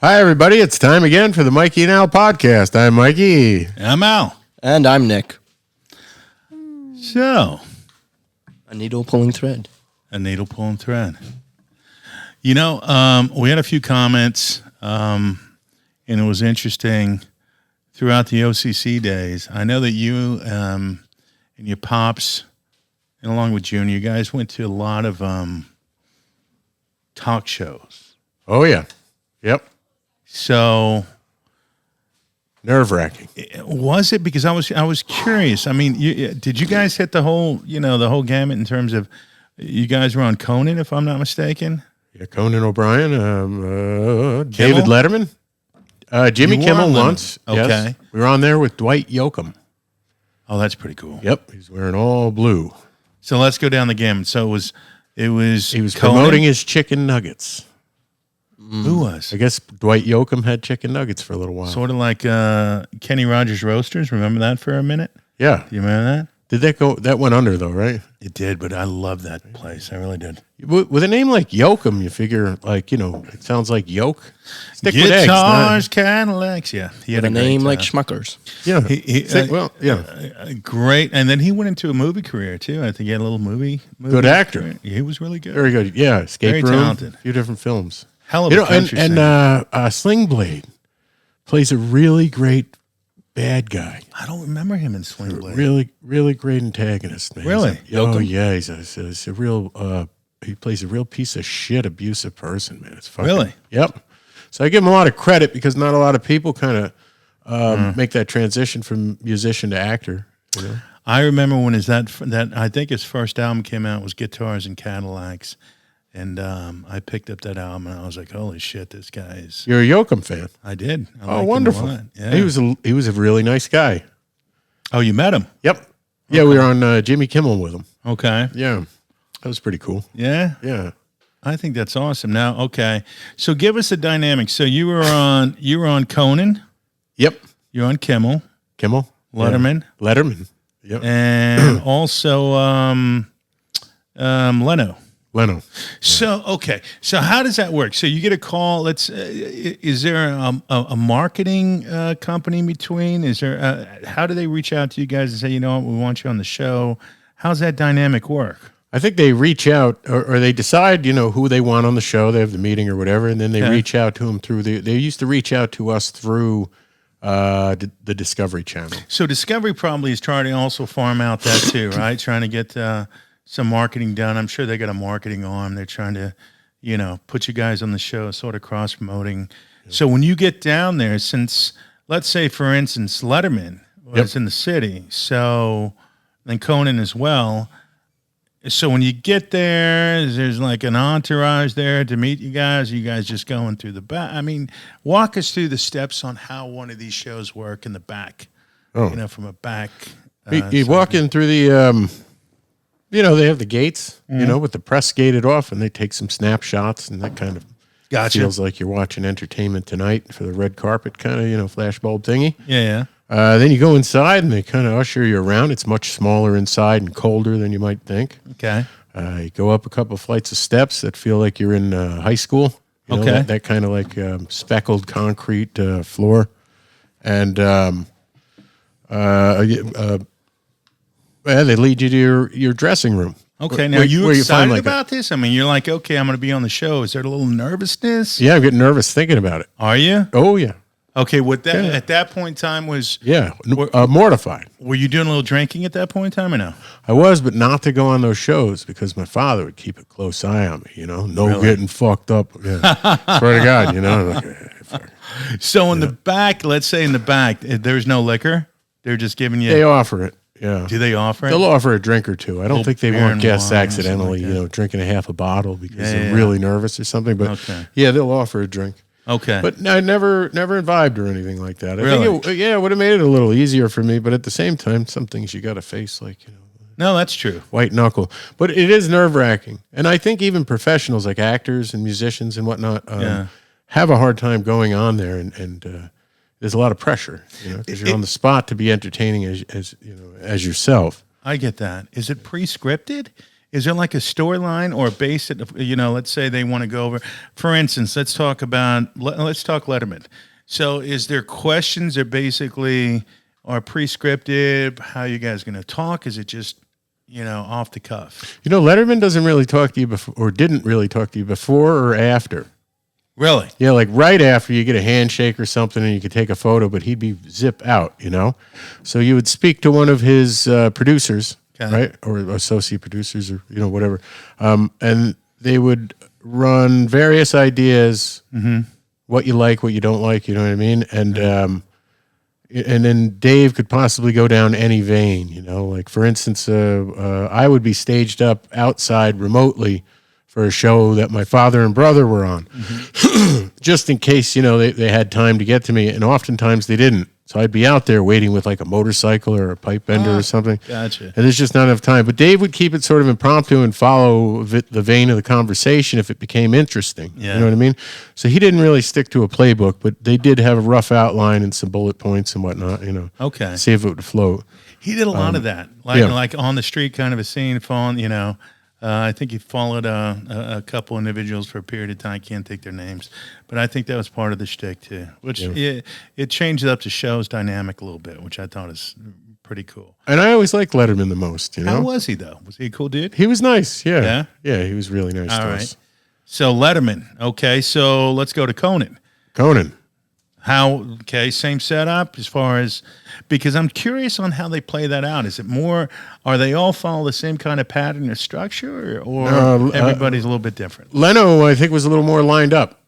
Hi, everybody. It's time again for the Mikey and Al podcast. I'm Mikey. I'm Al. And I'm Nick. So, A needle pulling thread. a needle pulling thread. You know, we had a few comments, and it was interesting throughout the OCC days. I know that you and your pops, and along with Junior, you guys went to a lot of talk shows. Oh, yeah. Yep. So, Nerve-wracking. was it? Because I was curious. I mean, did you guys hit the whole gamut in terms of you guys were on Conan, if I'm not mistaken? Yeah, Conan O'Brien, David Letterman, Jimmy Kimmel once. Okay. Yes. We were on there with Dwight Yoakam. Oh, that's pretty cool. Yep. He's wearing all blue. So let's go down the gamut. So it was He was Conan? promoting his chicken nuggets. Who was? I guess Dwight Yoakam had chicken nuggets for a little while. Sort of like Kenny Rogers Roasters. Remember that for a minute? Yeah. Do you remember that? Did that go? That went under, though, right? It did, but I love that place. I really did. With a name like Yoakam, you figure, it sounds like yolk. Stick with eggs. Guitars, Cadillacs. Yeah. He had A name great like time. Schmuckers. Yeah. Yeah. Great. And then he went into a movie career, too. I think he had a little movie Good actor. career. He was really good. Very good. Yeah. Escape Very Room. talented. A few different films. Hell of a country singer. And Sling Blade plays a really great bad guy. I don't remember him in Swing Blade. Really, really great antagonist, man. Really? He's a real. He plays a real piece of shit, abusive person, man. It's fucking, Really? Yep. So I give him a lot of credit because not a lot of people kind of make that transition from musician to actor. You know? I remember when that I think his first album came out was Guitars and Cadillacs, and I picked up that album and I was like, "Holy shit, this guy is." You're a Yoakam fan. I did. I liked Oh, him a wonderful. lot. Yeah. He was a really nice guy. Oh, you met him? Yep. Yeah, we were on Jimmy Kimmel with him. Okay. Yeah, that was pretty cool. Yeah. Yeah. I think that's awesome. Now, okay, so give us a dynamic. So you were on Conan. Yep. You're on Kimmel, Letterman, Yeah. Letterman. Yep. and also Leno. So okay, so how does that work? So you get a call. Is there a marketing company in between? Is there how do they reach out to you guys and say, you know what, we want you on the show? How's that dynamic work? I think they reach out or they decide, who they want on the show. They have the meeting or whatever, and then they reach out to them through they used to reach out to us through the Discovery Channel. So Discovery probably is trying to also farm out that too, right? Trying to get some marketing done. I'm sure they got a marketing arm. They're trying to, put you guys on the show, sort of cross promoting. Yeah. So when you get down there, since let's say, for instance, Letterman was in the city, so then Conan as well. So when you get there, there's like an entourage there to meet you guys. Are you guys just going through the back? I mean, walk us through the steps on how one of these shows work in the back. Oh. From a back. You walk in through the, they have the gates, with the press gated off, and they take some snapshots, and that kind of feels like you're watching Entertainment Tonight for the red carpet kind of, flashbulb thingy. Yeah. Then you go inside, and they kind of usher you around. It's much smaller inside and colder than you might think. Okay. You go up a couple of flights of steps that feel like you're in high school. Okay. That kind of like speckled concrete floor. And they lead you to your dressing room. Okay. Now, you excited about this? I mean, you're like, okay, I'm going to be on the show. Is there a little nervousness? Yeah, I'm getting nervous thinking about it. Are you? Oh, yeah. Okay. At that point in time mortified. Were you doing a little drinking at that point in time or no? I was, but not to go on those shows because my father would keep a close eye on me, No getting fucked up. Yeah. Swear to God, So in the back, let's say in the back, there's no liquor. They're just giving you. They offer it. Yeah. Do they offer it? They'll offer a drink or two. I don't think they want guests wine, accidentally, like drinking a half a bottle because they're really nervous or something. But they'll offer a drink. Okay. But I never imbibed or anything like that. I think it would have made it a little easier for me. But at the same time, some things you got to face, like, No, that's true. White knuckle. But it is nerve-wracking. And I think even professionals like actors and musicians and whatnot have a hard time going on there. And there's a lot of pressure, because you're on the spot to be entertaining as yourself. I get that. Is it pre-scripted? Is there like a storyline or a base that, let's say they want to go over, for instance, let's talk Letterman. So is there questions that basically are prescriptive? How you guys going to talk? Is it just, off the cuff? Letterman doesn't really talk to you before, or didn't really talk to you before or after. Really? Yeah, like right after you get a handshake or something and you could take a photo, but he'd be zip out, So you would speak to one of his producers, right? Or associate producers or, whatever. And they would run various ideas, what you like, what you don't like, you know what I mean? And then Dave could possibly go down any vein, like for instance, I would be staged up outside remotely for a show that my father and brother were on, just in case, they had time to get to me. And oftentimes they didn't. So I'd be out there waiting with like a motorcycle or a pipe bender or something. Gotcha. And there's just not enough time. But Dave would keep it sort of impromptu and follow the vein of the conversation if it became interesting. Yeah. You know what I mean? So he didn't really stick to a playbook, but they did have a rough outline and some bullet points and whatnot, Okay. See if it would float. He did a lot of that, like on the street kind of a scene, phone, I think he followed a couple individuals for a period of time. I can't take their names, but I think that was part of the shtick too, which it changed up the show's dynamic a little bit, which I thought is pretty cool. And I always liked Letterman the most, How was he though? Was he a cool dude? He was nice, yeah. Yeah? Yeah, he was really nice to us. So Letterman, okay, so let's go to Conan. Conan. Same setup as far as, because I'm curious on how they play that out. Is it more, are they all follow the same kind of pattern or structure, or everybody's a little bit different? Leno, I think, was a little more lined up.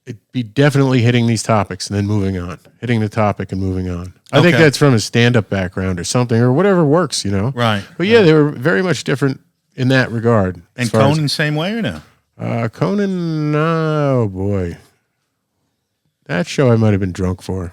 It'd be definitely hitting these topics and then moving on, hitting the topic and moving on. I think that's from his stand-up background or something, or whatever works, Right. But yeah, they were very much different in that regard. And Conan, same way or no? Conan, oh boy. That show I might have been drunk for.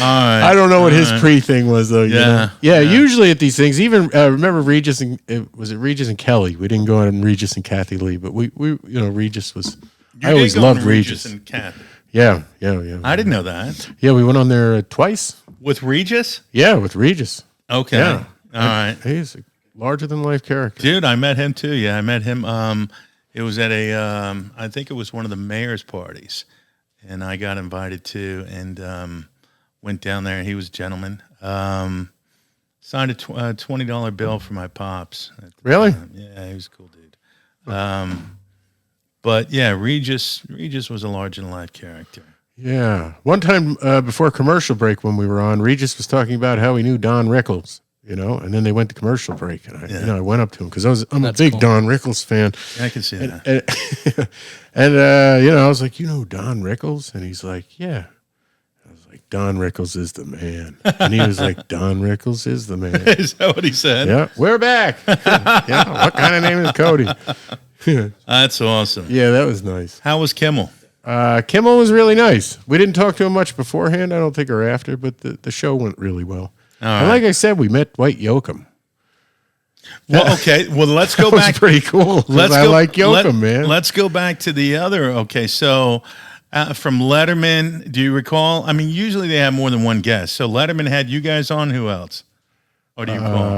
I don't know what his pre-thing was though. Yeah. Usually at these things, even remember Regis and was it Regis and Kelly? We didn't go on Regis and Kathy Lee, but we Regis was. I always loved Regis and Kathy. Yeah. I didn't know that. Yeah, we went on there twice With Regis. Yeah, with Regis. Okay. Yeah. All right. He's a larger than life character. Dude, I met him too. Yeah, I met him. It was at I think it was one of the mayor's parties, and I got invited to, and went down there. He was a gentleman. Signed a $20 bill for my pops. Really? Yeah, he was a cool dude. But yeah, Regis was a larger than life character. Yeah. One time before commercial break when we were on, Regis was talking about how he knew Don Rickles. And then they went to commercial break, and I went up to him because I'm a big Don Rickles fan. Yeah, I can see that. And I was like, Don Rickles, and he's like, yeah. I was like, Don Rickles is the man, and he was like, Don Rickles is the man. Is that what he said? Yeah, we're back. Yeah, what kind of name is Cody? That's awesome. Yeah, that was nice. How was Kimmel? Kimmel was really nice. We didn't talk to him much beforehand, I don't think, or after, but the show went really well. Right. And like I said, we met Dwight Yoakam. Well, okay. Well, let's go that back. Was pretty cool. I like Yoakam, man. Let's go back to the other. Okay, so from Letterman, do you recall? I mean, usually they have more than one guest. So Letterman had you guys on. Who else? Or do you recall?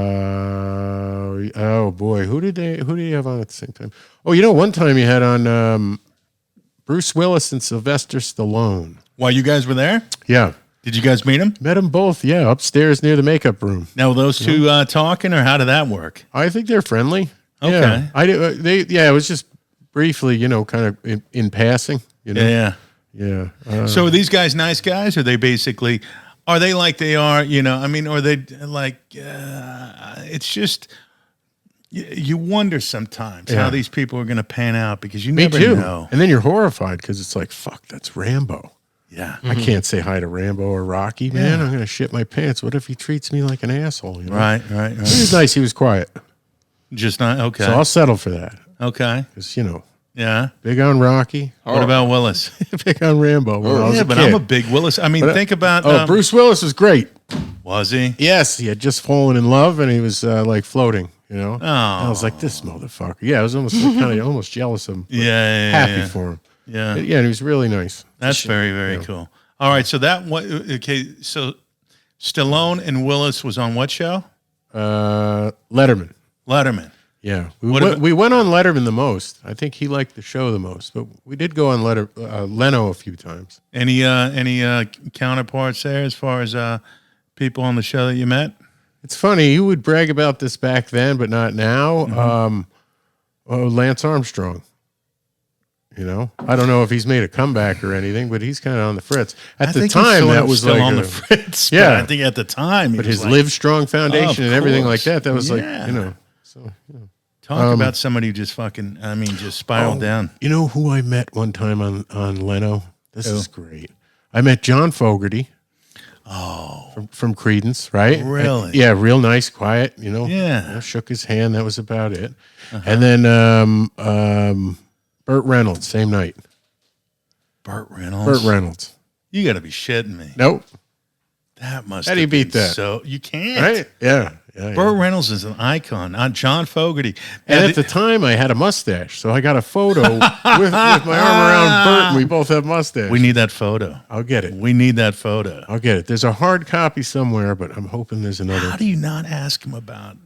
Oh boy, who did he have on at the same time? Oh, one time he had on Bruce Willis and Sylvester Stallone. While you guys were there? Yeah. Did you guys meet them? Met them both, yeah, upstairs near the makeup room. Now, were those two talking, or how did that work? I think they're friendly. Okay. Yeah, it was just briefly, kind of in passing. Yeah. So are these guys nice guys? Or are they like they are, I mean, or they like, it's just, you wonder sometimes how these people are going to pan out because you never know. And then you're horrified because it's like, fuck, that's Rambo. Yeah. I can't say hi to Rambo or Rocky, man. I'm going to shit my pants. What if he treats me like an asshole? Right. He was nice. He was quiet. Just not, okay. So I'll settle for that. Okay. Because, yeah. Big on Rocky. What about Willis? Big on Rambo. But I'm a big Willis. I mean, think about... Bruce Willis was great. Was he? Yes. He had just fallen in love, and he was like floating, Oh. And I was like, this motherfucker. Yeah, I was almost kind of almost jealous of him. Happy for him. Yeah. Yeah, and he was really nice. That's very, very cool. All right, so so Stallone and Willis was on what show? Letterman. Letterman. Yeah, we went on Letterman the most. I think he liked the show the most, but we did go on Leno a few times. Any counterparts there as far as people on the show that you met? It's funny, you would brag about this back then, but not now. Mm-hmm. Lance Armstrong. You know, I don't know if he's made a comeback or anything, but he's kind of on the fritz. At the time, that was still like on the fritz. Yeah, I think at the time, but his Live Strong Foundation and everything like that. That was yeah. like, you know. So talk about somebody who just fucking, just spiraled down. You know who I met one time on Leno? This is great. I met John Fogerty. Oh, from Creedence, right? Really? And, yeah, real nice, quiet. You know. Yeah. You know, shook his hand. That was about it. And then Burt Reynolds, same night. Burt Reynolds. You got to be shitting me. Nope. That must. How do you beat that? So you can't. Right? Yeah. Burt Reynolds is an icon. John Fogerty. And at the time, I had a mustache, so I got a photo with my arm around Burt, and we both have mustaches. We need that photo. I'll get it. We need that photo. I'll get it. There's a hard copy somewhere, but I'm hoping there's another. How do you not ask him about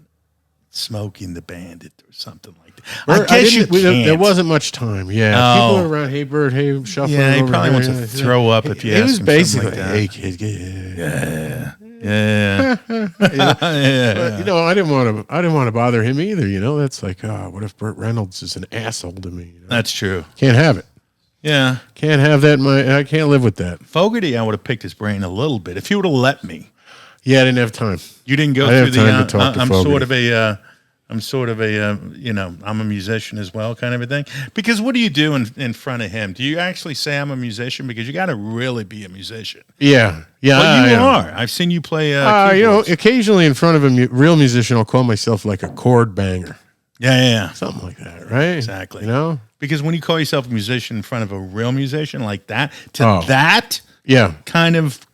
Smoking the Bandit or something like that? I guess you can't. There wasn't much time. Yeah, people are around. Hey, Bert. Hey, shuffling. Yeah, he over probably here. wants to throw up if you ask him. It was basically, like that. hey, kid, yeah. Yeah. You know, I didn't want to bother him either. You know, that's like, what if Burt Reynolds is an asshole to me? You know? That's true. Can't have it. Yeah, can't have that. I can't live with that. Fogerty, I would have picked his brain a little bit if he would have let me. Yeah, I didn't have time. You didn't go through the. Time to talk to I'm Fogerty. sort of a, I'm a musician as well, kind of a thing. Because what do you do in front of him? Do you actually say I'm a musician? Because you got to really be a musician. Yeah. Well, you are. I've seen you play. You know, occasionally in front of a real musician, I'll call myself like a chord banger. Yeah. Something like that, right? Exactly. You know, because when you call yourself a musician in front of a real musician like that, that kind of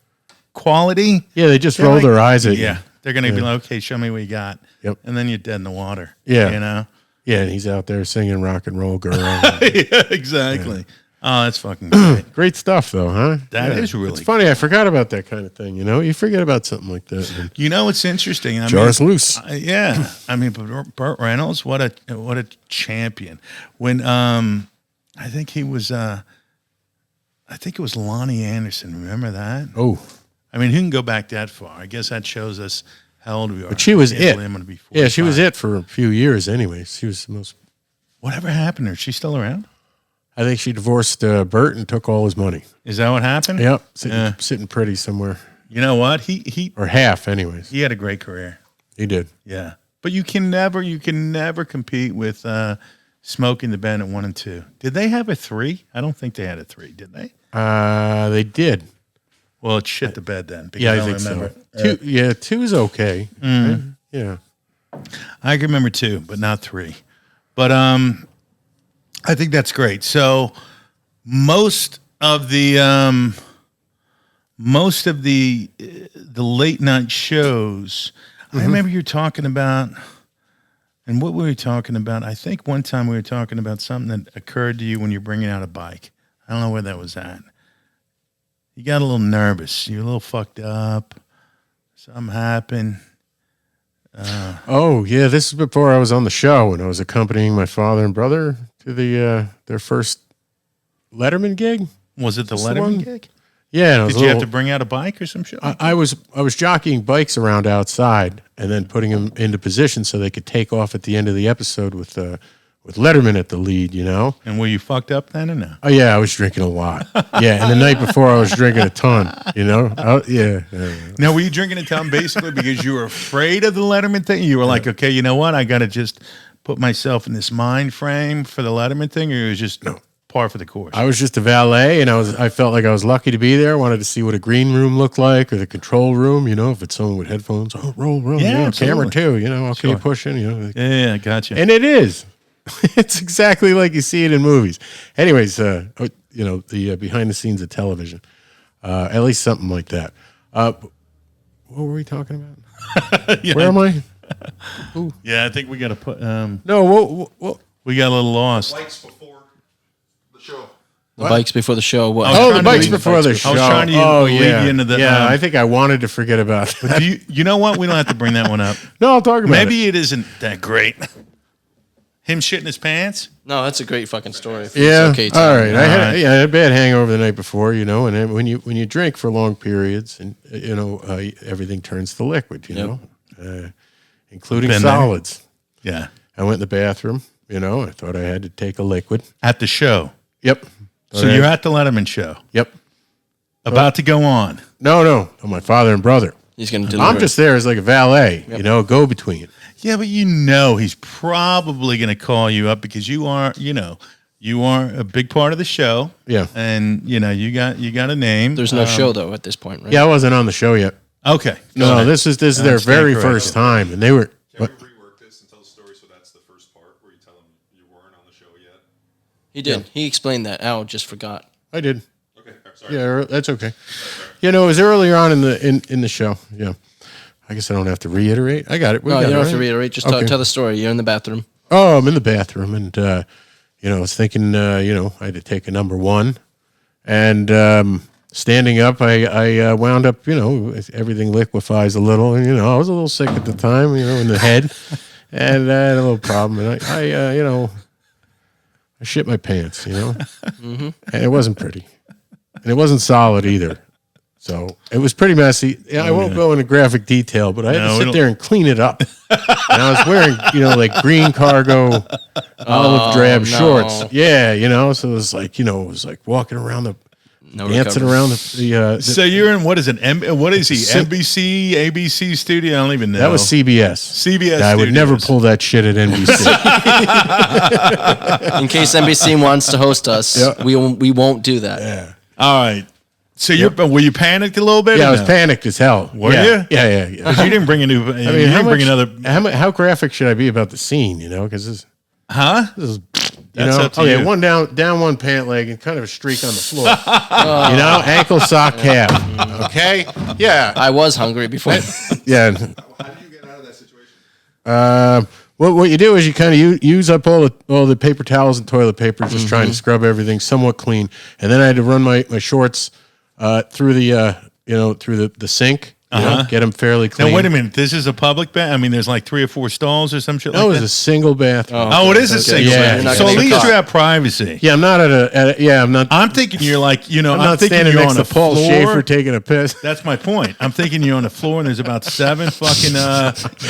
quality, they just roll their eyes at you. Yeah. They're going to be like, okay, show me what you got. Yep. And then you're dead in the water. Yeah. You know? Yeah, and he's out there singing Rock and Roll Girl. Yeah, exactly. Yeah. Oh, that's fucking great. Great stuff, though, huh? That is really It's funny. I forgot about that kind of thing, you know? You forget about something like that. You know, it's interesting. Jars loose. Yeah. I mean, but Burt Reynolds, what a champion. When I think it was Lonnie Anderson. Remember that? Oh. I mean, who can go back that far? I guess that shows us how old we are. But she was it. I'm gonna be 45. Yeah, she was it for a few years anyways. She was the most... Whatever happened to her? Is she still around? I think she divorced Bert and took all his money. Is that what happened? Yep. Sitting pretty somewhere. You know what? He or half anyways. He had a great career. He did. Yeah. But you can never compete with Smoking the Bandit 1 and 2. Did they have a 3? I don't think they had a 3, did they? They did. Well, it shit the bed then. Because I think so. 2 is okay. Right? Yeah. I can remember 2, but not 3. But I think that's great. So most of the late night shows, I remember you were talking about, and what were we talking about? I think one time we were talking about something that occurred to you when you're bringing out a bike. I don't know where that was at. You got a little nervous. You're a little fucked up. Something happened. This is before I was on the show, and I was accompanying my father and brother to their first Letterman gig. Was it the Letterman gig? Yeah. Did you have to bring out a bike or some shit? I was jockeying bikes around outside and then putting them into position so they could take off at the end of the episode with Letterman at the lead, you know. And were you fucked up then or no? Oh yeah, I was drinking a lot. Yeah, and the night before I was drinking a ton, you know. Now, were you drinking a ton basically because you were afraid of the Letterman thing? You were like, okay, you know what? I got to just put myself in this mind frame for the Letterman thing, or it was just par for the course? I was just a valet, and I felt like I was lucky to be there. I wanted to see what a green room looked like or the control room, you know, if it's someone with headphones. Oh, roll. Yeah, camera too, you know. Okay, pushing, you know. Yeah, gotcha. And it is. It's exactly like you see it in movies. Anyways, the behind the scenes of television, at least something like that. What were we talking about? Where am I? Ooh. Yeah, I think we got to put. No, we got a little lost. Lights before the show. The bikes before the show. What? Oh, the bikes before the show. I was trying to lead you into the. Yeah, I think I wanted to forget about that. But you know what? We don't have to bring that one up. No, I'll talk about it. Maybe it isn't that great. Him shitting his pants? No, that's a great fucking story. Yeah. Okay, all right. I had a bad hangover the night before, and then when you drink for long periods, and everything turns to liquid, including Been solids. There. Yeah. I went in the bathroom. I thought I had to take a liquid at the show. Yep. So you're at the Letterman show. Yep. About to go on. No. My father and brother. He's going to deliver. I'm just there as like a valet, a go-between. Yeah, but he's probably going to call you up because you are a big part of the show. Yeah. And you got a name. There's no show though at this point, right? Yeah, I wasn't on the show yet. Okay. No, this is their very first time, and they were. Can we rework this and tell the story so that's the first part where you tell them you weren't on the show yet? He did. Yeah. He explained that. Al just forgot. I did. Okay, sorry. Yeah, that's okay. It was earlier on in the show. Yeah, I guess I don't have to reiterate. I got it. You don't have to reiterate. Just tell the story. You're in the bathroom. Oh, I'm in the bathroom, and I was thinking, I had to take a number one, and standing up, I wound up, everything liquefies a little, and I was a little sick at the time, in the head, and I had a little problem, and I shit my pants, mm-hmm. And it wasn't pretty, and it wasn't solid either. So it was pretty messy. Yeah, I won't go into graphic detail, but I had to sit there and clean it up. And I was wearing, like green cargo, olive drab shorts. Yeah, so it was like, walking around dancing around the So you're in, what is it? What is he? NBC, ABC studio? I don't even know. That was CBS. CBS. I would never pull that shit at NBC. In case NBC wants to host us, we won't do that. Yeah. All right. So were you panicked a little bit? Yeah, I was panicked as hell. Were you? Yeah. Because you didn't bring a new. How graphic should I be about the scene? Because this. Huh? This is. That's up to you. One down one pant leg and kind of a streak on the floor. Ankle sock calf. Okay. Yeah. I was hungry before. Yeah. How do you get out of that situation? What you do is you kind of use up all the paper towels and toilet paper, just trying to scrub everything somewhat clean, and then I had to run my shorts through the sink, get them fairly clean. Now wait a minute, this is a public bath. I mean, there's like 3 or 4 stalls or some shit. No, it was a single bathroom. Oh, it is a single bathroom. Yeah. So at least you have privacy. Yeah, I'm not I'm not. I'm thinking you're like, I'm not standing next to Paul Schaefer taking a piss. That's my point. I'm thinking you're on the floor and there's about 7 fucking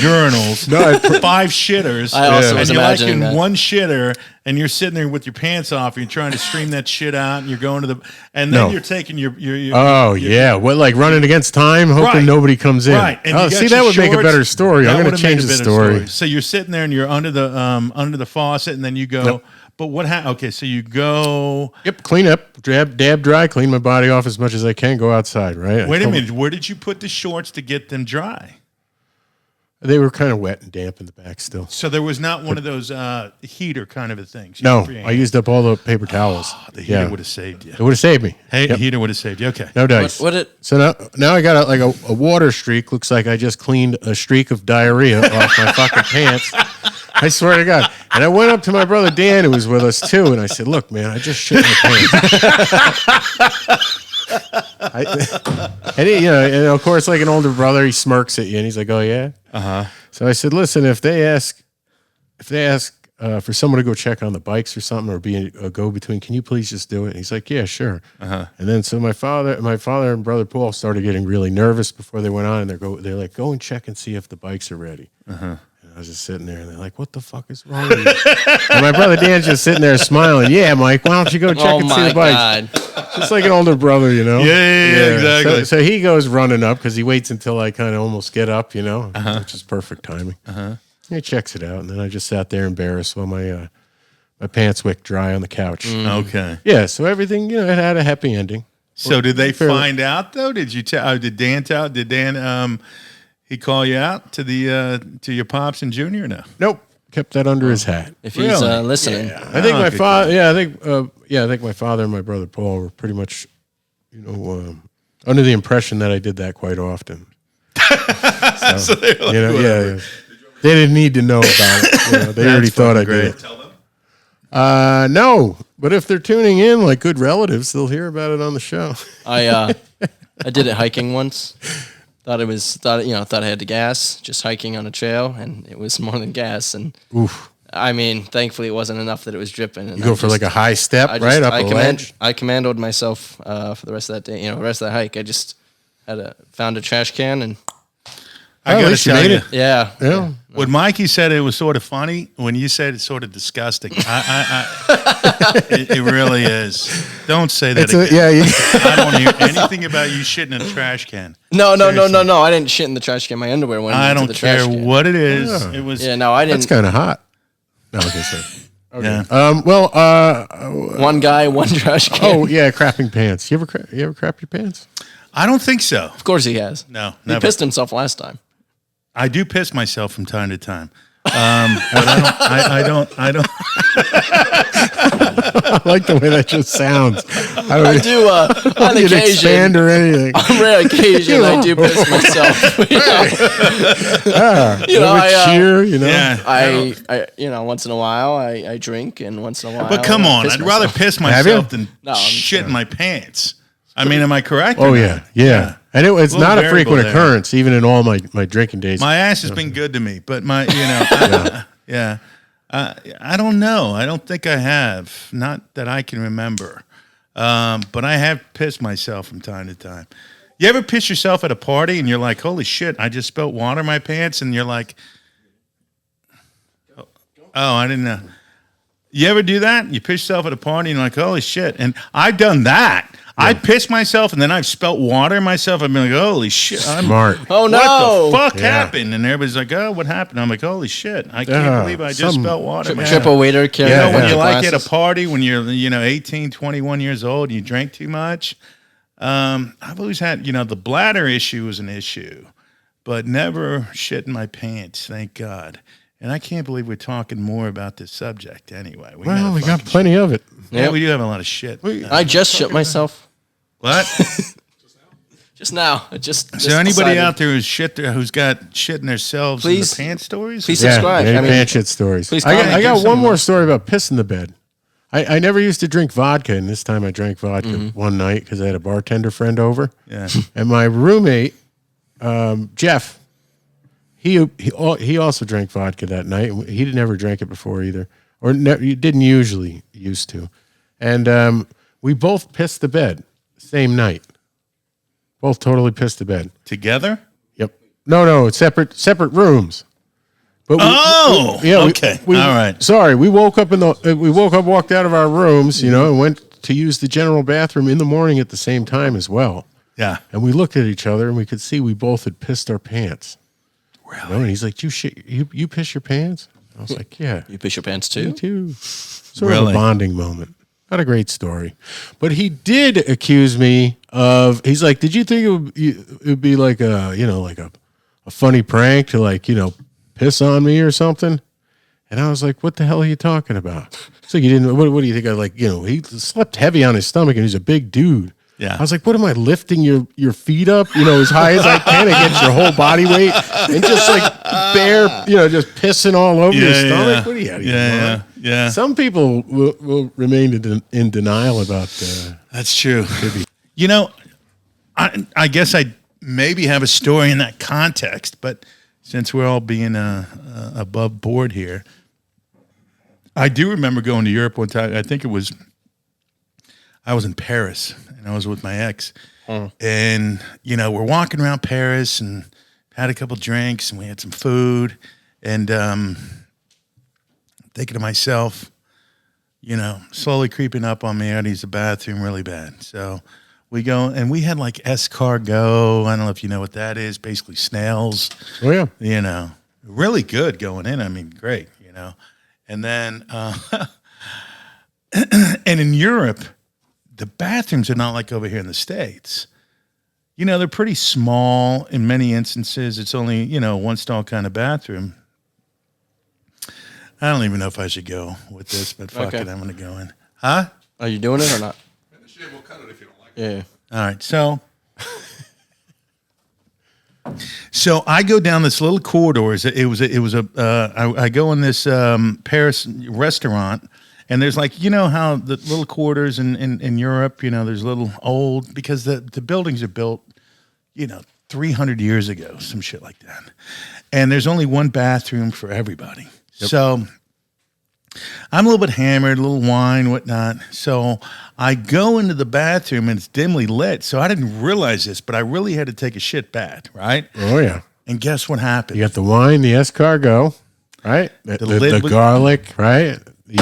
urinals, 5 shitters. I also was imagining like in that. one shitter, and you're sitting there with your pants off, and you're trying to stream that shit out, and you're going to and then you're taking your what, like running against time, hoping nobody comes in. Right. And see, that would make a better story. I'm going to change the story. So you're sitting there and you're under the faucet, and then you go. Yep. But what happened? Okay, so you go. Yep, clean up, dab dry, clean my body off as much as I can. Go outside. Right. Wait a minute. Where did you put the shorts to get them dry? They were kind of wet and damp in the back still. So there was not one of those heater kind of a things. No, I used up all the paper towels. The heater would have saved you. It would have saved me. Hey, the heater would have saved you. Okay. No dice. So now I got a water streak. Looks like I just cleaned a streak of diarrhea off my fucking pants. I swear to God. And I went up to my brother Dan, who was with us too, and I said, "Look, man, I just shit my pants." And of course, like an older brother, he smirks at you, and he's like, "Oh yeah." So I said, "Listen, if they ask for someone to go check on the bikes or something, or be a go-between, can you please just do it?" And he's like, "Yeah, sure." And then so my father and brother Paul started getting really nervous before they went on, and they're like, "Go and check and see if the bikes are ready." And I was just sitting there, and they're like, "What the fuck is wrong with you?" And my brother Dan's just sitting there smiling. "Yeah, Mike, why don't you go check and see the bikes?" Just like an older brother, Yeah, exactly. So he goes running up because he waits until I kind of almost get up, which is perfect timing. He checks it out, and then I just sat there embarrassed while my pants wicked dry on the couch. Okay. Yeah, so everything, it had a happy ending. So did they find out though? Did you tell? Did Dan tell? Did Dan he call you out to to your pops and Junior? No. Nope. Kept that under his hat. If he's listening, I think my father. Yeah, I think my father and my brother Paul were pretty much, under the impression that I did that quite often. So they were like, they didn't need to know about it. They already thought I did it. Tell them? No, But if they're tuning in like good relatives, they'll hear about it on the show. I did it hiking once. Thought I had the gas, just hiking on a trail, and it was more than gas. And Oof. I mean, thankfully, it wasn't enough that it was dripping. And You go for like a high step, right up a ledge. I commandoed myself for the rest of that day. The rest of the hike. I just found a trash can and. I gotta tell you, yeah. When Mikey said it was sort of funny, when you said it's sort of disgusting, it really is. Don't say that again. I don't hear anything about you shitting in a trash can. No. I didn't shit in the trash can. My underwear went into the trash can. I don't care what it is. It was. Yeah, no, I didn't. That's kind of hot. No, okay, sorry. Okay. Yeah. One guy, one trash can. Oh yeah, crapping pants. You ever crap your pants? I don't think so. Of course he has. No, he pissed himself last time. I do piss myself from time to time. But I don't. I like the way that just sounds. I do on occasion. Expand or anything. On rare occasion, I do piss myself. Yeah. Once in a while I drink, and once in a while. But come on, I'd rather piss myself than shit in my pants. I mean, am I correct? Oh yeah. And it's not a frequent occurrence, even in all my drinking days. My ass has been good to me, but I don't know. I don't think I have. Not that I can remember. But I have pissed myself from time to time. You ever piss yourself at a party and you're like, holy shit, I just spilled water in my pants, and you're like, oh, I didn't know. You ever do that? You piss yourself at a party and you're like, holy shit. And I've done that. Yeah. I pissed myself, and then I've spelt water in myself. I've been like, holy shit. Smart. Oh, no. What the fuck happened? And everybody's like, oh, what happened? I'm like, holy shit. I can't believe I just spelt water. Triple waiter carrying when you're like at a party, when you're 18, 21 years old, and you drank too much. I've always had, the bladder issue was an issue, but never shit in my pants, thank God. And I can't believe we're talking more about this subject anyway. We got plenty of it. Yeah, we do have a lot of shit. I just shit myself. What? Just now. Is there anybody out there who's got shit in themselves in the pants stories? Please subscribe. Pants shit stories. Please I got one more story about piss in the bed. I never used to drink vodka, and this time I drank vodka one night because I had a bartender friend over. Yeah. And my roommate, Jeff, he also drank vodka that night. He never drank it before either, or he didn't usually used to. And we both pissed the bed same night. Both totally pissed the bed together. Yep. No, it's separate rooms. But okay. All right. Sorry, we woke up walked out of our rooms, and went to use the general bathroom in the morning at the same time as well. Yeah. And we looked at each other and we could see we both had pissed our pants. Really? And he's like, you piss your pants? I was like, yeah. You piss your pants too? Me too. Sort of a bonding moment. Not a great story. But he did accuse me of, he's like, did you think it would be like a funny prank to piss on me or something? And I was like, what the hell are you talking about? It's like, you didn't, what do you think? He slept heavy on his stomach and he's a big dude. Yeah. I was like, what am I lifting your feet up, as high as I can against your whole body weight and just just pissing all over your stomach? What are you out of your mind? Yeah. Some people will remain in denial about That's true. I guess I maybe have a story in that context, but since we're all being above board here, I do remember going to Europe one time. I think I was in Paris, and I was with my ex. And, we're walking around Paris and had a couple drinks, and we had some food. And thinking to myself, slowly creeping up on me, I'd use the bathroom really bad. So we go, and we had like escargot. I don't know if you know what that is. Basically snails. Oh, yeah. Really good going in. I mean, great, And then, and in Europe, the bathrooms are not like over here in the States. They're pretty small in many instances. It's only, one stall kind of bathroom. I don't even know if I should go with this, but fuck it, I'm going to go in. Huh? Are you doing it or not? We'll cut it if you don't like it. Yeah. All right, so I go down this little corridor. I go in this Paris restaurant, And there's like, you know how the little quarters in Europe, you know, there's little old, because the buildings are built, you know, 300 years ago, some shit like that. And there's only one bathroom for everybody. Yep. So I'm a little bit hammered, a little wine, whatnot. So I go into the bathroom and it's dimly lit. So I didn't realize this, but I really had to take a shit bad, right? Oh, yeah. And guess what happened? You got the wine, the escargot, right? The garlic, right? The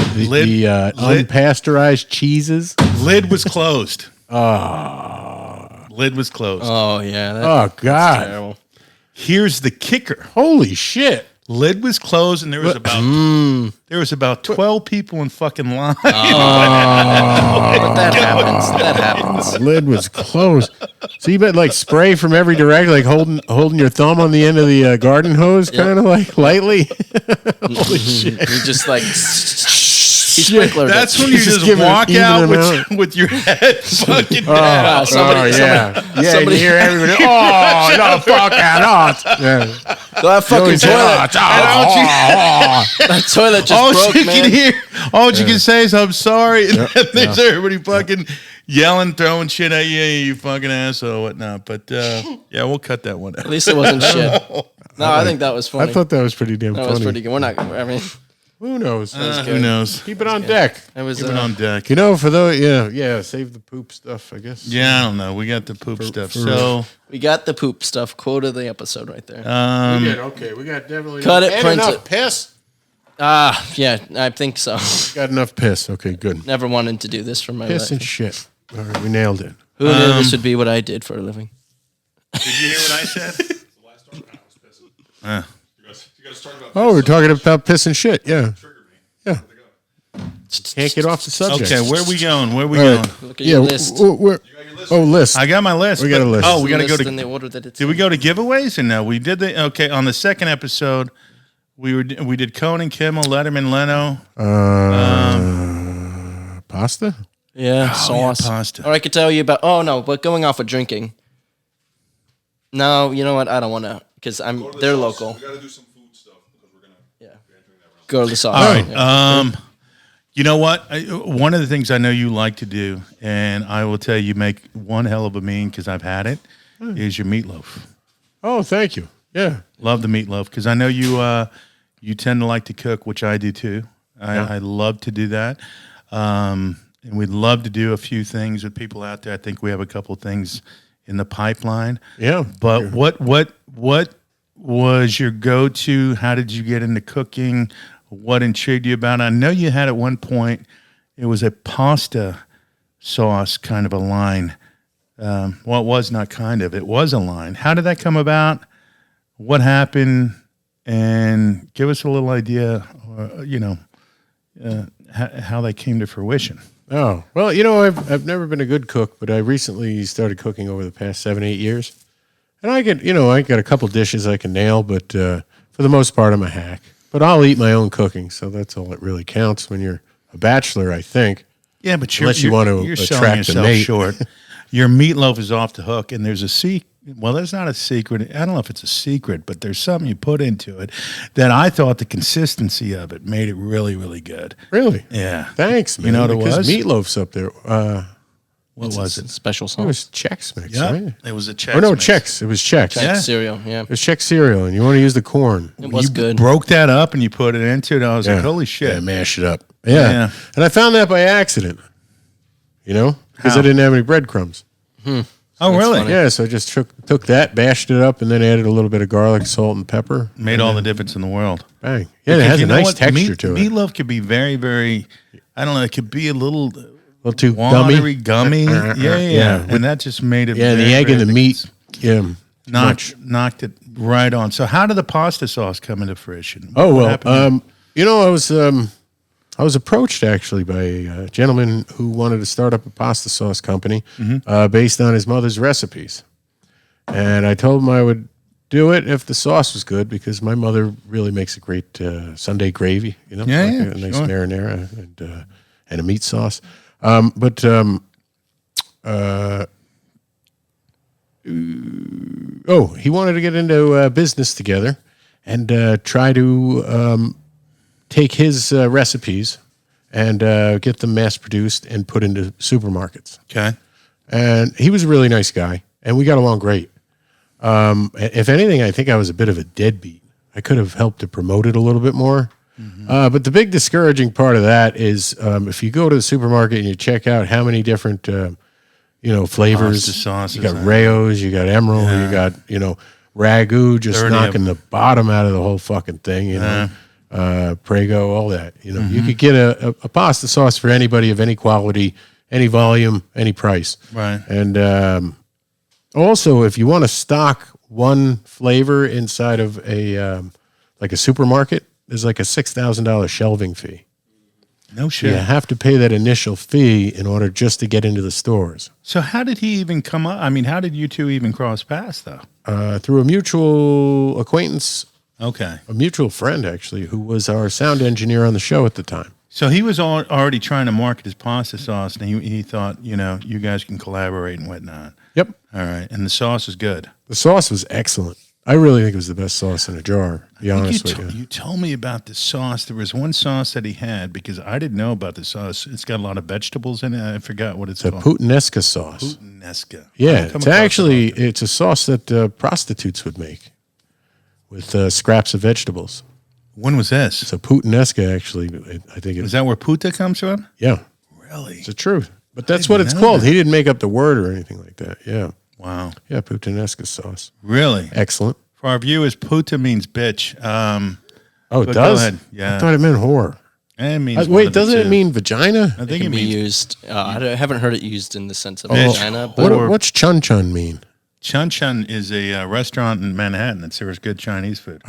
unpasteurized cheeses. Lid was closed. Oh. Lid was closed. Oh, yeah. Oh, God. Terrible. Here's the kicker. Holy shit. Lid was closed, and there was about 12 people in fucking line. But that happens. That happens. Lid was closed. So you bet like spray from every direction, like holding your thumb on the end of the garden hose, kind of like lightly. Holy shit! You just like sprinkler. That's when you just walk out with your head fucking down. Somebody, you hear everybody. Oh, no, fuck out! Yeah. That fucking toilet. That toilet just broke, man. All you can say is, I'm sorry. And then there's everybody fucking yelling, throwing shit at you, you fucking asshole, whatnot. But yeah, we'll cut that one out. At least it wasn't shit. No, I think that was funny. I thought that was pretty damn funny. That was pretty good. We're not, I mean, who knows? Who knows? Keep it on deck. it was Keep it on deck. You know, for those, save the poop stuff, I guess. Yeah, I don't know. We got the poop stuff. So we got the poop stuff. Quote of the episode right there. We did. Okay, we got definitely cut it. Print enough it. Piss. Yeah, I think so. Got enough piss. Okay, good. Never wanted to do this for my life. Piss and shit. All right, we nailed it. Who knew this would be what I did for a living? Did you hear what I said? The last time I was pissing. You guys talking about Oh, we're talking about piss and shit. Yeah. triggered me. Yeah. Can't get off the subject. Okay, where are we going? All right. going? Look at your list. List. I got my list. We got a list. Oh, we got to go List in to. the order that it's Did we go to giveaways or no? We did on the second episode. We did Conan, Kimmel, Letterman, Leno. Pasta? Yeah, sauce. pasta. Or I could tell you about. Oh no, but going off of drinking. No, you know what? I don't want to because they're local. We got to do some food stuff because we're gonna. Yeah. Be entering that round. Go to the sauce. All right. Yeah. You know what? One of the things I know you like to do, and I will tell you, make one hell of a mean because I've had it, is your meatloaf. Oh, thank you. Yeah. Love the meatloaf because I know you tend to like to cook, which I do too. I love to do that. And we'd love to do a few things with people out there. I think we have a couple of things in the pipeline. Yeah. But what was your go-to? How did you get into cooking? What intrigued you about it? I know you had at one point, it was a pasta sauce kind of a line. Well, it was not kind of. It was a line. How did that come about? What happened? And give us a little idea, how they came to fruition. Oh, well, I've never been a good cook, but I recently started cooking over the past 7-8 years. And I got a couple dishes I can nail, but for the most part, I'm a hack. But I'll eat my own cooking, so that's all that really counts when you're a bachelor, I think. Yeah, but unless you want to you're attract selling a yourself mate. short. Your meatloaf is off the hook, and there's a secret. Well, there's not a secret. I don't know if it's a secret, but there's something you put into it that I thought the consistency of it made it really, really good. Really? Yeah. Thanks, man. You know what it because was? Meatloaf's up there. What was it? Special It sauce. was Chex Mix, Yeah, right? it was a Chex. Oh, no, mix. Chex. It was Chex. Chex Yeah. cereal. Yeah. It was Chex cereal, and you want to use the corn. It was good. Broke that up and you put it into it. I was like, holy shit. Yeah, mash it up. Yeah. And I found that by accident, because How? I didn't have any breadcrumbs. Oh, really? funny. Yeah, so I just took that, bashed it up, and then added a little bit of garlic, salt, and pepper. Made all the difference in the world. Bang. Yeah, it has a nice texture to it. Meatloaf could be very, very, I don't know, it could be a little A little too watery, gummy. gummy. Yeah. And that just made it Yeah, very, the egg very, and the meat. Yeah. knocked it right on. So how did the pasta sauce come into fruition? Oh, What well, happened? I was approached actually by a gentleman who wanted to start up a pasta sauce company based on his mother's recipes. And I told him I would do it if the sauce was good because my mother really makes a great Sunday gravy, Yeah, like yeah, a nice sure. marinara and a meat sauce. He wanted to get into business together and try to take his recipes and get them mass produced and put into supermarkets. Okay. And he was a really nice guy, and we got along great. If anything, I think I was a bit of a deadbeat. I could have helped to promote it a little bit more. But the big discouraging part of that is if you go to the supermarket and you check out how many different, flavors. Sauces, you got Rayos, you got Emerald, you got, Ragu, just knocking the bottom out of the whole fucking thing, Prego, all that. You could get a pasta sauce for anybody of any quality, any volume, any price. Right. And also, if you want to stock one flavor inside of a supermarket, there's like a $6,000 shelving fee. No shit. You have to pay that initial fee in order just to get into the stores. So how did he even come up? I mean, how did you two even cross paths, though? Through a mutual acquaintance. Okay. A mutual friend, actually, who was our sound engineer on the show at the time. So he was already trying to market his pasta sauce, and he thought, you guys can collaborate and whatnot. Yep. All right. And the sauce is good. The sauce was excellent. I really think it was the best sauce in a jar, to be honest with you. You told me about the sauce. There was one sauce that he had, because I didn't know about the sauce. It's got a lot of vegetables in it. I forgot what it's called. A puttanesca sauce. Puttanesca. Yeah. It's a sauce that prostitutes would make with scraps of vegetables. When was this? So puttanesca, actually, I think Is that where puta comes from? Yeah. Really? It's the truth. But that's what it's called. He didn't make up the word or anything like that. Yeah. Wow. Yeah, puttanesca sauce. Really? Excellent. For our viewers, puta means bitch. It does? Go ahead. Yeah. I thought it meant whore. It means wait, doesn't it mean vagina? I think It can it be means used. I haven't heard it used in the sense of Bitch. vagina, but What's chun chun mean? Chun Chun is a restaurant in Manhattan that serves good Chinese food.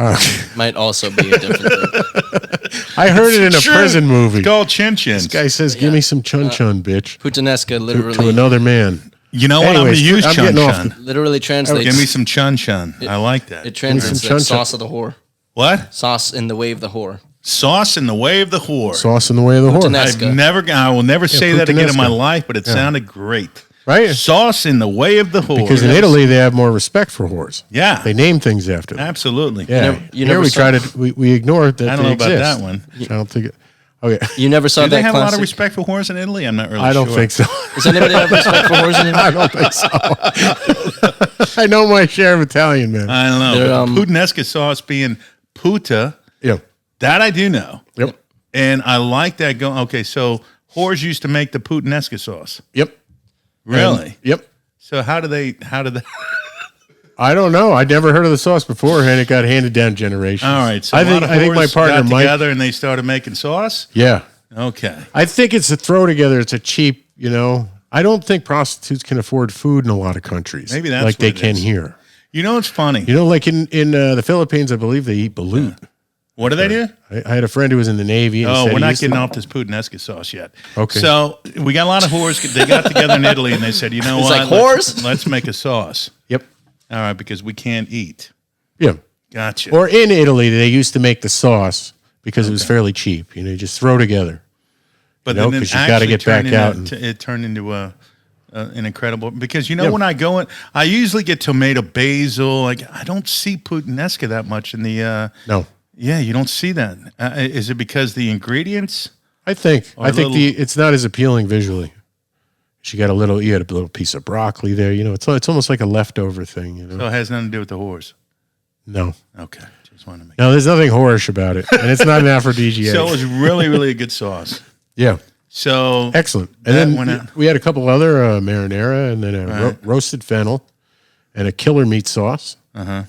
might also be a different thing. I heard it in a prison movie. It's called Chin Chin. This guy says, "Give me some chun chun, bitch." Puttanesca literally To another man. You know what? I'm going to use I'm Chun getting off Chun. literally translates. Give me some Chun Chun. I like that. It translates some like chun-chun. sauce of the whore. What? Sauce in the way of the whore. Sauce in the way of the whore. Sauce in the way of the horse. Puttanesca. I will never say that again in my puttanesca. life, but it sounded great. Right? Sauce in the way of the whore. Because in Italy, they have more respect for whores. Yeah. They name things after them. Absolutely. Yeah. You Here never we saw- try to, we ignore that I don't they know about exist. that one. I don't think it. Okay. You never saw Do that they have a lot of classic- respect for whores in Italy? I'm not really sure. I don't think so. Does anybody have respect for whores in Italy? I don't think so. I know my share of Italian, man. I don't know. They're, But the puttanesca sauce being puta, Yeah. that I do know. Yep. And I like that going. Okay, so whores used to make the puttanesca sauce. Yep. Really? Yep. So how did they? I don't know. I'd never heard of the sauce before, and it got handed down generations. All right. So I think my partner got Mike. together and they started making sauce. Yeah. Okay. I think it's a throw together. It's a cheap, I don't think prostitutes can afford food in a lot of countries. Maybe that's like they what it can is. here. You know what's funny? Like in the Philippines, I believe they eat balut. What do they do? I had a friend who was in the Navy. And Oh, said we're he not used to- getting off this puttanesca sauce yet. Okay. So we got a lot of whores. They got together in Italy and they said, you know It's what? like whores? Let's make a sauce. Yep. All right, because we can't eat. Yeah. Gotcha. Or in Italy, they used to make the sauce because it was fairly cheap. You just throw together. But You know, then 'cause you gotta get back out and- it turned into an incredible, because when I go in, I usually get tomato basil. Like I don't see puttanesca that much in the. No. Yeah, you don't see that. Is it because the ingredients? I think Or a little- it's not as appealing visually. You had a little piece of broccoli there. It's almost like a leftover thing. So it has nothing to do with the whores. No, Okay, just want to make. no, there's nothing whorish about it, and it's not an aphrodisiac. So it was really, really a good sauce. Yeah, So excellent. And That then went out. we had a couple other marinara, and then a Right. roasted fennel, and a killer meat sauce. Uh-huh.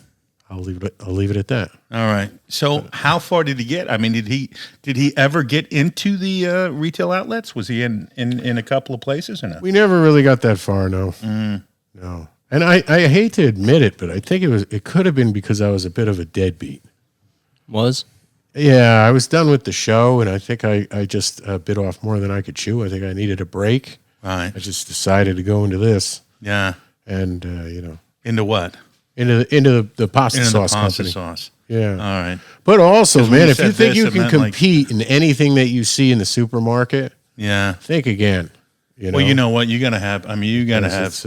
I'll leave it at that. All right. So how far did he get? I mean, did he ever get into the retail outlets? Was he in a couple of places or no? We never really got that far. No, no. And I hate to admit it, but I think it could have been because I was a bit of a deadbeat. Was? Yeah, I was done with the show, and I think I just bit off more than I could chew. I think I needed a break. Right. I just decided to go into this, Yeah. and Into what? into the pasta Into sauce the pasta company. sauce. Yeah. All right. But also, 'Cause when man, you if you said think this, you it can meant like- compete in anything that you see in the supermarket, Yeah. think again. Well, you know what? You got to have. I mean, you got to have. It's,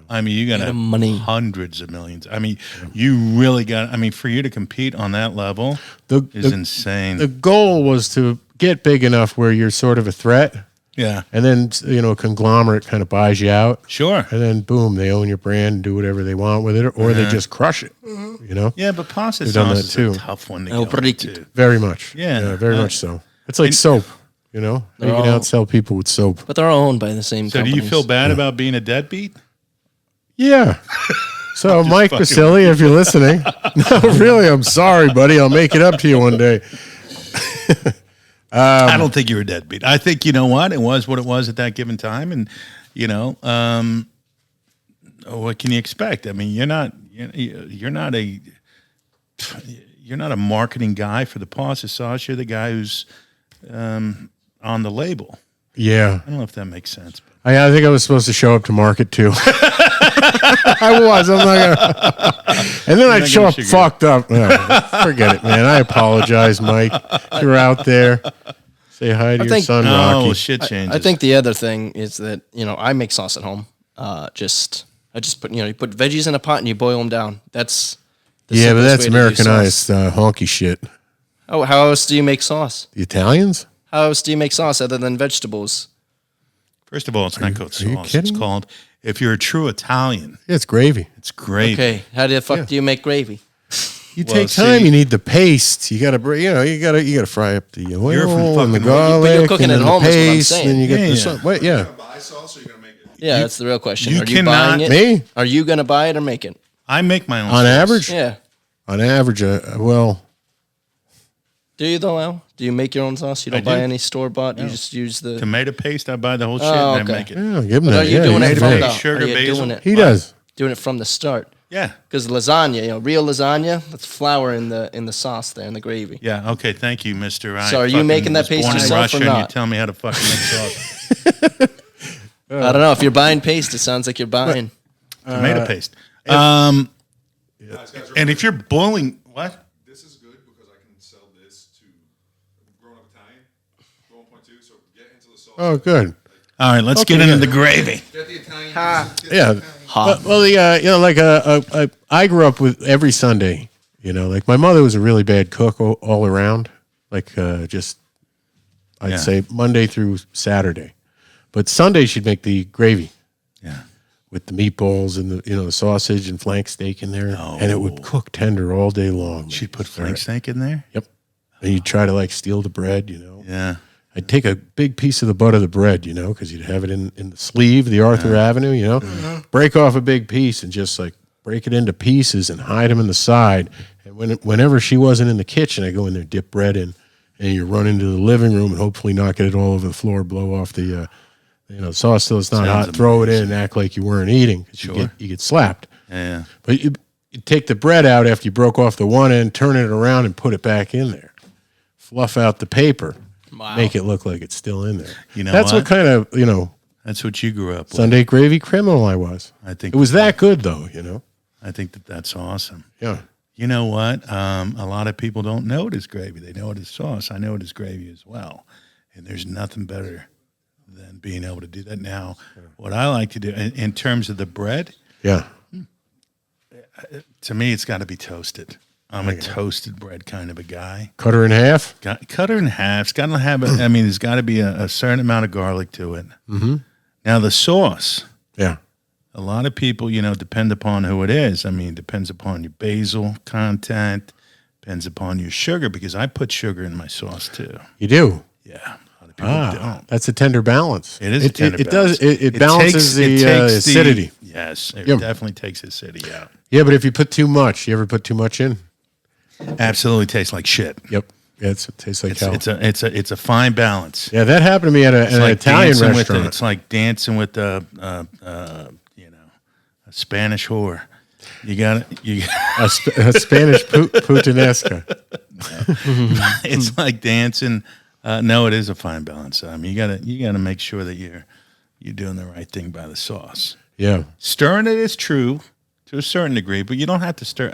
I mean, you got to have money. hundreds of millions. I mean, you really got. I mean, for you to compete on that level the is insane. the goal was to get big enough where you're sort of a threat, Yeah. and then a conglomerate kind of buys you out, Sure. and then boom, they own your brand and do whatever they want with it, or they just crush it. Yeah, but pasta We've done sauce that is too. a tough one to Oh, go pretty into. Very much. Yeah. very much so. It's like soap. You can all- outsell people with soap. But they're all owned by the same So companies. do you feel bad about being a deadbeat? Yeah. So, Mike fucking Vasili, if you're listening, no, really, I'm sorry, buddy. I'll make it up to you one day. I don't think you're a deadbeat. I think, you know what? It was what it was at that given time. And, what can you expect? I mean, you're not a marketing guy for the pasta sauce. You're the guy who's on the label. Yeah. I don't know if that makes sense. I think I was supposed to show up to market too. I was. I'm not gonna. And then I'd show up fucked up. No, forget it, man. I apologize, Mike. You're out there. Say hi to your son, Rocky. Oh, shit changes. I think the other thing is that I make sauce at home. I just put you put veggies in a pot and you boil them down. That's the Yeah, but simplest that's way to do Americanized sauce. honky shit. Oh, how else do you make sauce? The Italians? How else do you make sauce other than vegetables? First of all, it's not called are you sauce. It's kidding? called, if you're a true Italian, Yeah, it's gravy. it's gravy. Okay, how the fuck do you make gravy? You Well, take time. see- You need the paste. You gotta, you gotta fry up the oil You're from and the fucking- garlic, But you're cooking and at then home the is what I'm paste, saying. and then you get Yeah, the yeah. sauce. Wait, yeah, You're gonna buy sauce or you're gonna make it? Yeah, that's the real question. you Are you cannot- buying it? me Are you going to buy it or make it? I make my own on sauce. average. Yeah. On average, well, Do you though, Al? Do you make your own sauce? You don't do. buy any store bought. You just use the. Tomato paste, I buy the whole shit Oh, and I okay. make it. yeah, give him But that. are you yeah, doing he it made from it. the? Sugar, are you basil? doing it? He does. Doing it from the start. Yeah. Because lasagna, real lasagna, that's flour in the sauce there in the gravy. Yeah. Okay. Thank you, Mister. So are you making that paste born in yourself Russia or and you not? tell me how to fucking make sauce. I don't know if you're buying paste. It sounds like you're buying. Tomato paste. Guys, And if you're boiling, what? this is good because I can sell this to grown up Italian, 1.2. So get into the sauce. Oh, good. All right, let's Okay, get into yeah. the gravy. Get the Italian. Yeah. Well, I grew up with every Sunday. Like my mother was a really bad cook all around. Like just, I'd Yeah. say Monday through Saturday, but Sunday she'd make the gravy Yeah. with the meatballs and the sausage and flank steak in there, and it would cook tender all day long. She'd put flank steak in there. Yep. And you'd try to steal the bread. Yeah. I'd take a big piece of the butt of the bread, because you'd have it in the sleeve, the Arthur Avenue, break off a big piece and just break it into pieces and hide them in the side. And whenever she wasn't in the kitchen, I go in there, dip bread in, and you run into the living room and hopefully not get it all over the floor, blow off the, sauce till it's not Sounds hot, throw it in and act like you weren't eating. 'Cause Sure. you get slapped. Yeah. But you take the bread out after you broke off the one end, turn it around and put it back in there. Fluff out the paper. Wow. Make it look like it's still in there. You know That's what what? kind of, That's what you grew up with. Sunday gravy criminal I was. I think It was that good though, I think that's awesome. Yeah. You know what? A lot of people don't know it as gravy. They know it as sauce. I know it as gravy as well. And there's nothing better than being able to do that. Now, what I like to do in terms of the bread, Yeah. to me, it's got to be toasted. I'm a toasted bread kind of a guy. Cut her in half. Cut her in half. It's got to have, there's got to be a certain amount of garlic to it. Mm-hmm. Now, the sauce, Yeah. a lot of people, depend upon who it is. Depends upon your basil content, depends upon your sugar, because I put sugar in my sauce too. You do. Yeah, a lot of people don't. That's a tender balance. It is a tender it balance. does. It balances the acidity. Yes, it Yeah. definitely takes acidity out. Yeah, but if you put too much, you ever put too much in? Absolutely tastes like shit. Yep. Yeah, it tastes like hell. It's a fine balance. Yeah, that happened to me at an Italian dancing restaurant. it's like dancing with a Spanish whore. You got it. a Spanish puttanesca. It's like dancing. No, it is a fine balance. You gotta make sure that you're doing the right thing by the sauce. Yeah. Stirring it is true to a certain degree, but you don't have to stir.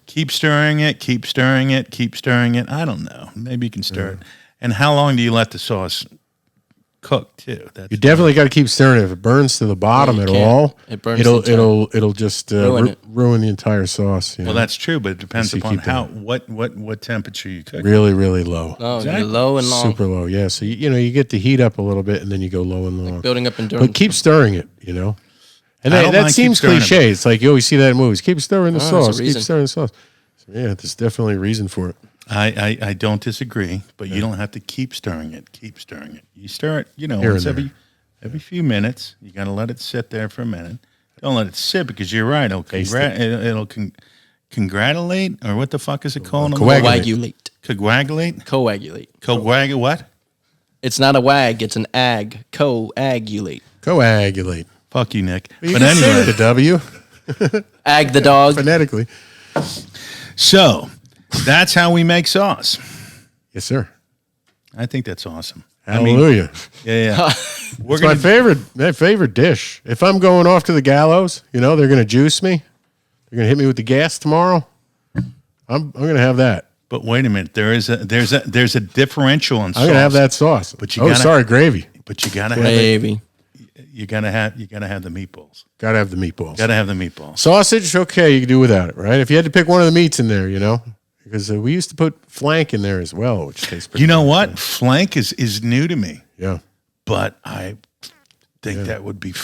Keep stirring it, keep stirring it, keep stirring it. I don't know. Maybe you can stir it. And how long do you let the sauce cooked too. You definitely got to keep stirring it. If it burns to the bottom at all, it burns it'll just ruin the entire sauce. Well, that's true, but it depends upon what temperature you cook. Really, really low. Oh, exactly. Low and long. Super low, yeah. So you get the heat up a little bit, and then you go low and long. Like building up endurance. But keep stirring it, And that seems cliche. It's like you always see that in movies. Keep stirring the sauce. Keep stirring the sauce. So, yeah, there's definitely a reason for it. I don't disagree, but you don't have to keep stirring it. Keep stirring it. You stir it, once every few minutes. You got to let it sit there for a minute. Don't let it sit because you're right. It'll congratulate, or what the fuck is it called? Coagulate. Coagulate? Coagulate. What? It's not a wag. It's an ag. Coagulate. Coagulate. Fuck you, Nick. But anyway, the W. Ag the dog. Phonetically. So that's how we make sauce. Yes, sir. I think that's awesome. Hallelujah. Yeah. It's my favorite dish. If I'm going off to the gallows, they're going to juice me. They're going to hit me with the gas tomorrow. I'm going to have that. But wait a minute. There's a differential in sauce. I'm going to have that sauce. But gravy. But you got to have gravy. You gotta have the meatballs. Gotta have the meatballs. Gotta have the meatballs. Sausage, okay, you can do without it, right? If you had to pick one of the meats in there, because we used to put flank in there as well, which tastes pretty. You know what? Flank is new to me. Yeah, but I think that would be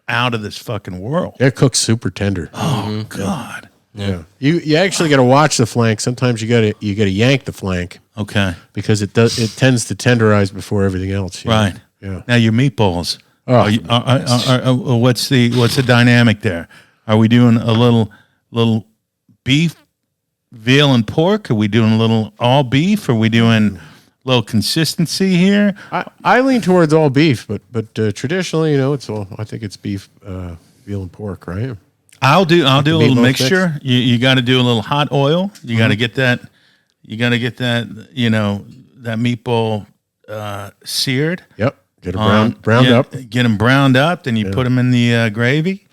out of this fucking world. It cooks super tender. Oh God. Yeah. You actually got to watch the flank. Sometimes you got to yank the flank. Okay. Because it tends to tenderize before everything else. Right. Yeah. Now your meatballs. Oh, what's the dynamic there? Are we doing a little beef, veal, and pork? Are we doing a little all beef? Are we doing a little consistency here? I lean towards all beef, but traditionally, it's all. I think it's beef, veal, and pork, right? I'll do a little mixture. You got to do a little hot oil. You got to get that. You got to get that. That meatball seared. Yep. Get them browned up. Get them browned up. Then you put them in the gravy.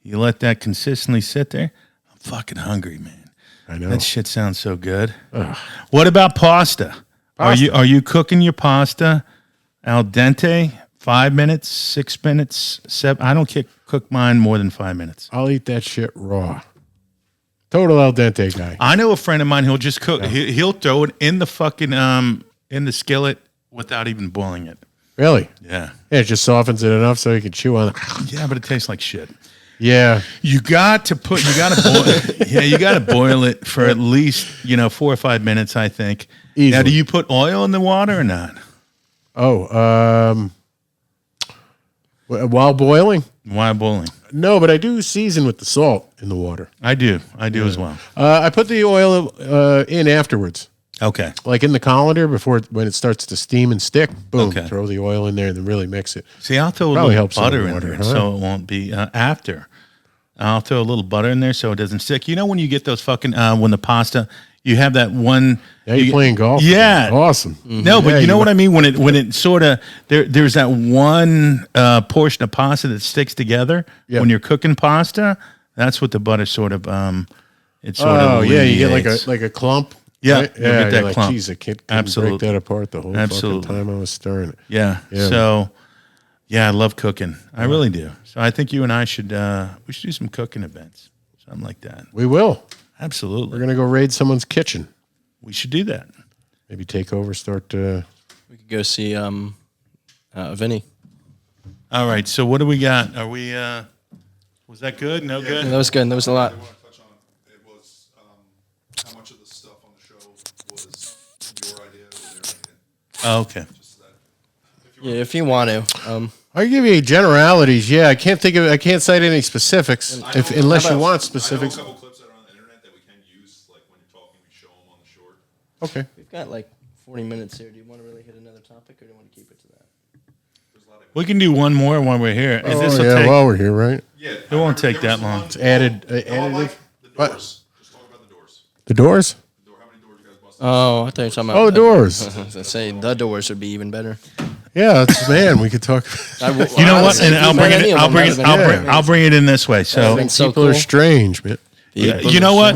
You let that consistently sit there. I'm fucking hungry, man. I know. That shit sounds so good. Ugh. What about pasta? Are you cooking your pasta al dente? 5 minutes, 6 minutes, 7. I don't cook mine more than 5 minutes. I'll eat that shit raw. Total al dente guy. I know a friend of mine who'll just cook. Yeah. He'll throw it in the fucking in the skillet without even boiling it. Really? Yeah. It just softens it enough so you can chew on it. Yeah, but it tastes like shit. Yeah. You got to boil you got to boil it for at least, 4 or 5 minutes, I think. Easily. Now, do you put oil in the water or not? Oh, while boiling? While boiling. No, but I do season with the salt in the water. I do as well. I put the oil in afterwards. Okay. Like in the colander when it starts to steam and stick, boom, throw the oil in there and then really mix it. See, I'll throw a little butter in there so it won't be after. I'll throw a little butter in there so it doesn't stick. When you get those fucking, when the pasta, you have that one. Yeah, you're playing golf. Yeah. Awesome. Mm-hmm. No, but you know what I mean? When it sort of, there's that one portion of pasta that sticks together when you're cooking pasta. That's what the butter sort of, it sort of yeah, you get like a clump. Yeah, right? Yeah, get that like, clump. Geez, I can't break that apart the whole fucking time I was stirring it. Yeah. So, I love cooking. I really do. So I think you and I should do some cooking events, something like that. We will. Absolutely. We're gonna go raid someone's kitchen. We should do that. Maybe take over. Start. We could go see Vinny. All right. So what do we got? Are we? Was that good? No good. Yeah, that was good. That was a lot. How much of the stuff on the show was your idea or their idea? Oh, okay. If you want to. I'll give you generalities. Yeah, I can't cite any specifics unless you want specifics. I know a couple clips that are on the internet that we can use, like when you're talking, we show them on the short. Okay. We've got like 40 minutes here. Do you want to really hit another topic, or do you want to keep it to that? We can do one more while we're here. While we're here, right? Yeah. It won't take that long. It's added. The doors. Just talk about the doors. The doors? How many doors you guys busted? Oh, I thought you were talking about. The doors. I was gonna say the doors would be even better. Yeah, we could talk. You know what? And I'll bring it in this way. So people are strange, man. You know what?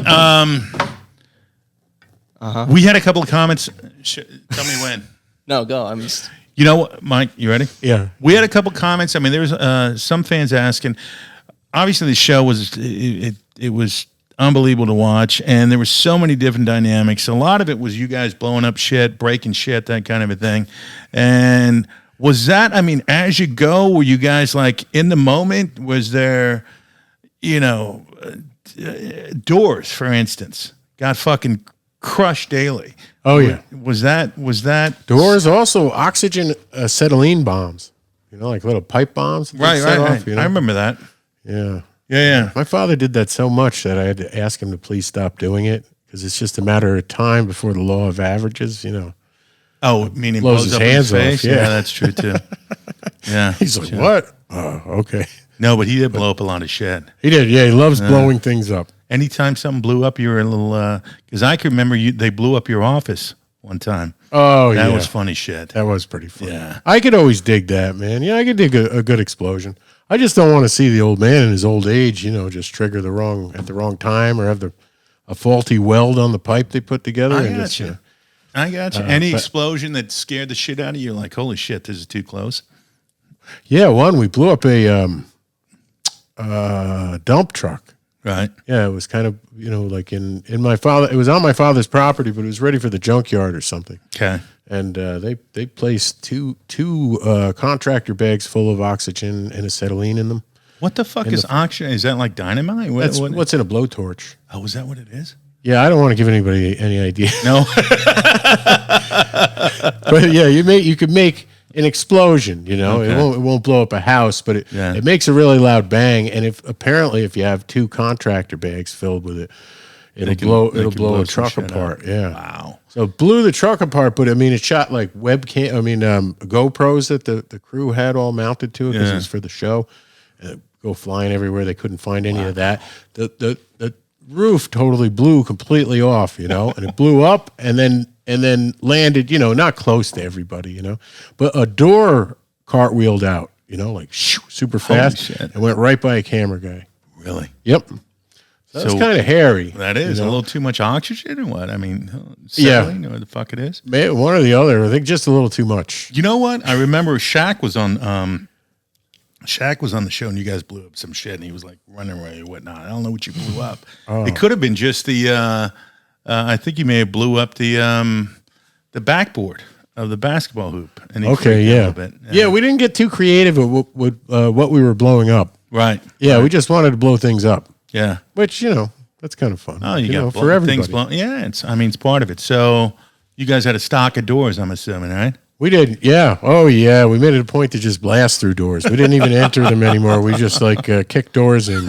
We had a couple of comments. Tell me when. No, go. I'm just. You know what, Mike? You ready? Yeah. We had a couple comments. I mean, there was some fans asking. Obviously, the show was it was unbelievable to watch, and there were so many different dynamics. A lot of it was you guys blowing up shit, breaking shit, that kind of a thing. And was that? I mean, as you go, were you guys like in the moment? Was there, doors, for instance, got fucking crushed daily? Oh yeah. Was that Doors, also oxygen acetylene bombs, like little pipe bombs that right, they'd set right, off, right. I remember that. Yeah. My father did that so much that I had to ask him to please stop doing it, because it's just a matter of time before the law of averages, Oh, meaning blows his up hands in his off. face? Yeah. That's true too. Yeah. He's like, what? Oh, okay. No, but he did blow up a lot of shit. He did. Yeah, he loves blowing things up. Anytime something blew up, you were a little, because I can remember they blew up your office one time. Oh, yeah. That was funny shit. That was pretty funny. Yeah. I could always dig that, man. Yeah, I could dig a good explosion. I just don't want to see the old man in his old age, just trigger at the wrong time, or have a faulty weld on the pipe they put together. I got you. Any explosion that scared the shit out of you? Like, holy shit, this is too close. Yeah, we blew up a dump truck. Right. Yeah, it was kind of, like in my father, it was on my father's property, but it was ready for the junkyard or something. Okay. And they placed two contractor bags full of oxygen and acetylene in them. What the fuck is oxygen? Is that like dynamite? That's what's in a blowtorch. Oh, is that what it is? Yeah, I don't want to give anybody any idea. No. But yeah, you could make an explosion, Okay. It won't blow up a house, but it makes a really loud bang. And if you have two contractor bags filled with it, it'll blow a truck apart. Up. Yeah. Wow. So it blew the truck apart, but it shot like GoPros that the crew had all mounted to it, because it was for the show. Go flying everywhere. They couldn't find any of that. The roof totally blew completely off, and it blew up and then landed, not close to everybody, but a door cartwheeled out, like super fast, and went right by a camera guy. Really? Yep. That's kind of hairy. That is a little too much oxygen, or what? I mean, acetylene, or what the fuck it is? One or the other. I think just a little too much. You know what? I remember Shaq was on the show, and you guys blew up some shit, and he was like running away and whatnot. I don't know what you blew up. It could have been just the. I think you may have blew up the backboard of the basketball hoop. And a little bit. Yeah, we didn't get too creative with what we were blowing up. Right. Yeah, we just wanted to blow things up. Yeah. Which that's kind of fun. Oh, you got for everybody. things blown. Yeah, it's part of it. So you guys had a stock of doors, I'm assuming, right? We did, yeah. Oh, yeah. We made it a point to just blast through doors. We didn't even enter them anymore. We just kicked doors in,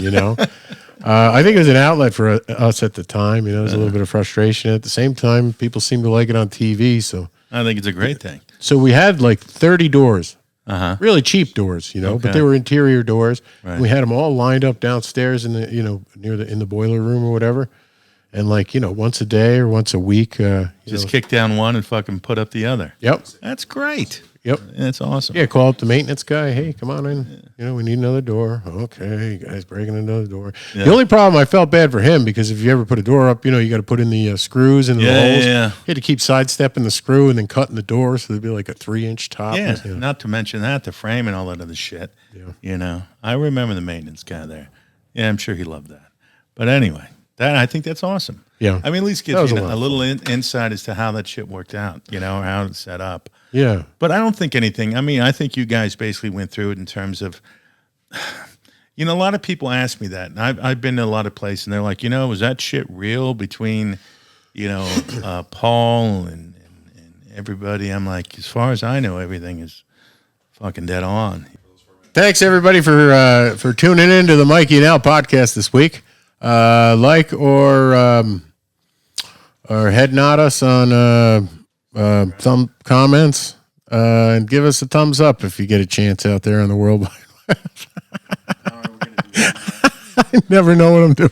I think it was an outlet for us at the time. There was a little bit of frustration. At the same time, people seem to like it on TV. So I think it's a great thing. So we had like 30 doors, really cheap doors, but they were interior doors. Right. We had them all lined up downstairs in the, in the boiler room or whatever. And once a day or once a week, just kick down one and fucking put up the other. Yep. That's great. Yep. That's awesome. Yeah, call up the maintenance guy. Hey, come on in. We need another door. Okay, you guys breaking another door. Yeah. The only problem, I felt bad for him, because if you ever put a door up, you got to put in the screws and the holes. Yeah. You had to keep sidestepping the screw and then cutting the door, so there'd be like a 3-inch top. Yeah, not to mention that, the frame and all that other shit. Yeah. I remember the maintenance guy there. Yeah, I'm sure he loved that. But anyway, I think that's awesome. Yeah. I mean, at least gives you a little insight as to how that shit worked out, or how it's set up. Yeah. But I don't think anything, I think you guys basically went through it in terms of, a lot of people ask me that. And I've been to a lot of places, and they're like, was that shit real between, Paul and everybody? I'm like, as far as I know, everything is fucking dead on. Thanks, everybody, for tuning in to the Mikey and Al podcast this week. Like or head nod us on some comments, and give us a thumbs up if you get a chance out there on the World Wide Web. I never know what I'm doing.